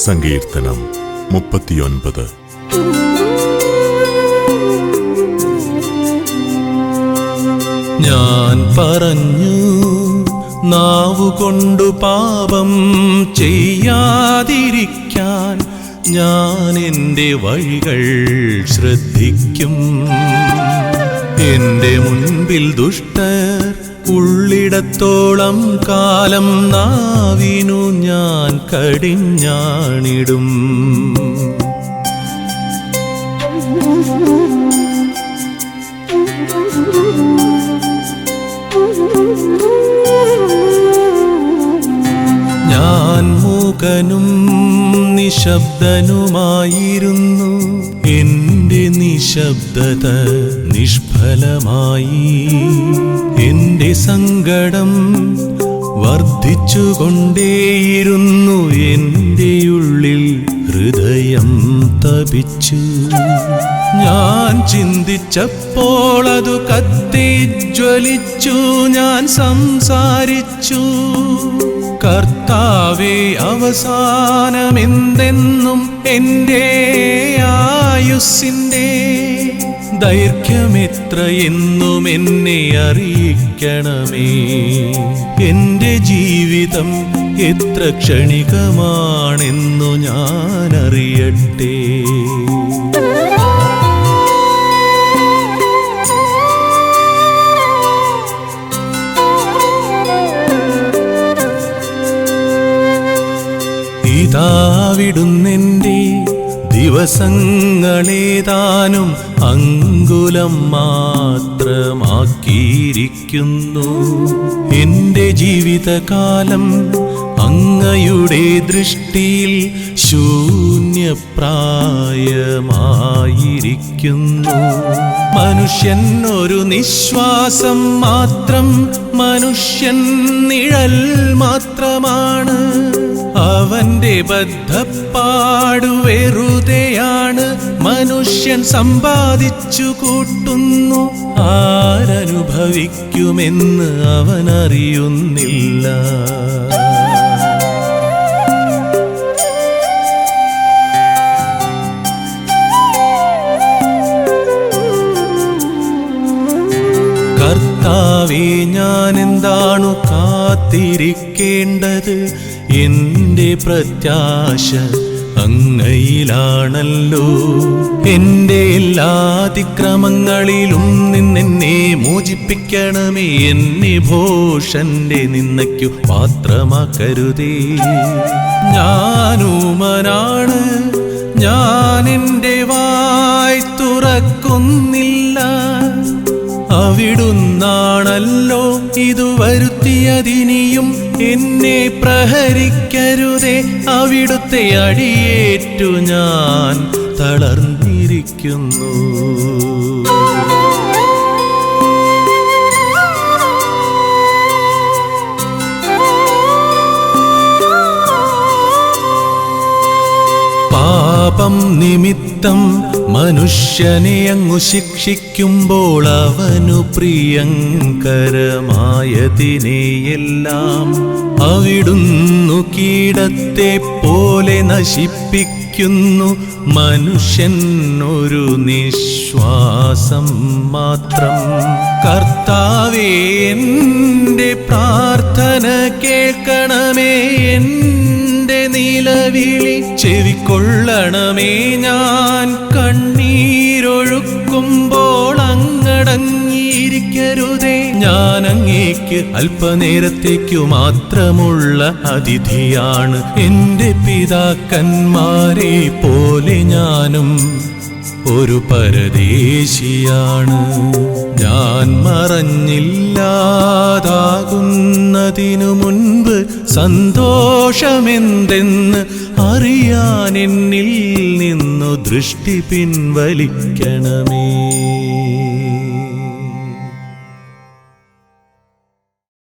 സങ്കീർത്തനം 39. ഞാൻ പറഞ്ഞു, നാവുകൊണ്ടു പാപം ചെയ്യാതിരിക്കാൻ ഞാൻ എൻ്റെ വഴികൾ ശ്രദ്ധിക്കും. എൻ്റെ മുൻപിൽ ദുഷ്ടർ ഉള്ളിടത്തോളം കാലം നാവിനു ഞാൻ കടിഞ്ഞാണിടും. ഞാൻ മൂകനും നിശബ്ദനുമായിരുന്നു. എൻ്റെ നിശബ്ദത നിഷ്ഫലമായി. എൻ്റെ സങ്കടം വർദ്ധിച്ചുകൊണ്ടേയിരുന്നു. എൻ്റെ ഉള്ളിൽ ഹൃദയം തപിച്ചു. ഞാൻ ചിന്തിച്ചപ്പോൾ അതു കത്തിജ്വലിച്ചു. ഞാൻ സംസാരിച്ചു, കർത്താവേ, അവസാനമെന്തെന്നും എൻ്റെ ആയുസ്സിൻ്റെ ദൈർഘ്യമെത്രയെന്നും എന്നെ അറിയിക്കണമേ. എൻ്റെ ജീവിതം എത്ര ക്ഷണികമാണെന്നു ഞാൻ അറിയട്ടെ. ഇതാവിടുന്നെൻ്റെ ദിവസങ്ങളേതാനും അങ്കുലം മാത്രമാക്കിയിരിക്കുന്നു. എൻ്റെ ജീവിതകാലം അങ്ങയുടെ ദൃഷ്ടിയിൽ ശൂന്യപ്രായമായിരിക്കുന്നു. മനുഷ്യൻ ഒരു നിശ്വാസം മാത്രം, മനുഷ്യൻ നിഴൽ മാത്രമാണ്. അവന്റെ ബദ്ധപ്പാടു വെറുതെയാണ്. മനുഷ്യൻ സമ്പാദിച്ചു കൂട്ടുന്നു, ആരനുഭവിക്കുമെന്ന് അവനറിയുന്നില്ല. കർത്താവേ, ഞാൻ എന്താണു കാത്തിരിക്കേണ്ടത്? എൻ്റെ പ്രത്യാശ അങ്ങയിലാണല്ലോ. എൻ്റെ എല്ലാ അതിക്രമങ്ങളിലും നിന്നെന്നെ മോചിപ്പിക്കണമേ. എന്നെ ഭോഷന്റെ നിന്ദയ്ക്കു പാത്രമാക്കരുതേ. ഞാനൂമനാണ്, ഞാൻ എൻ്റെ വായ് തുറക്കുന്നില്ല. അവിടുന്നാണല്ലോ ഇതു വരുത്തിയതിനിയും എന്നെ പ്രഹരിക്കരുതേ. അവിടുത്തെ അടിയേറ്റു ഞാൻ തളർന്നിരിക്കുന്നു. പാപം നിമിത്തം മനുഷ്യനെ അങ്ങു ശിക്ഷിക്കുമ്പോൾ അവനു പ്രിയങ്കരമായതിനെയെല്ലാം അവിടുന്നു കീടത്തെ പോലെ നശിപ്പിക്കുന്നു. മനുഷ്യൻ ഒരു നിശ്വാസം മാത്രം. കർത്താവേ, എൻ്റെ പ്രാർത്ഥന കേൾക്കണമേ. എൻ്റെ നിലവിളി ചെവിക്കൊള്ളണമേ. ഞാൻ കണ്ണീരൊഴുക്കുമ്പോൾ അങ്ങടങ്ങിയിരിക്കരുതേ. ഞാൻ അങ്ങേക്ക് അല്പനേരത്തേക്കു മാത്രമുള്ള അതിഥിയാണ്. എൻ്റെ പിതാക്കന്മാരെ പോലെ ഞാനും ഒരു പരദേശിയാണ്. ഞാൻ മറഞ്ഞില്ലാതാകുന്നതിനു മുൻപ് സന്തോഷമെന്തെന്ന് അറിയാൻ എന്നിൽ നിന്നു ദൃഷ്ടി പിൻവലിക്കണമേ.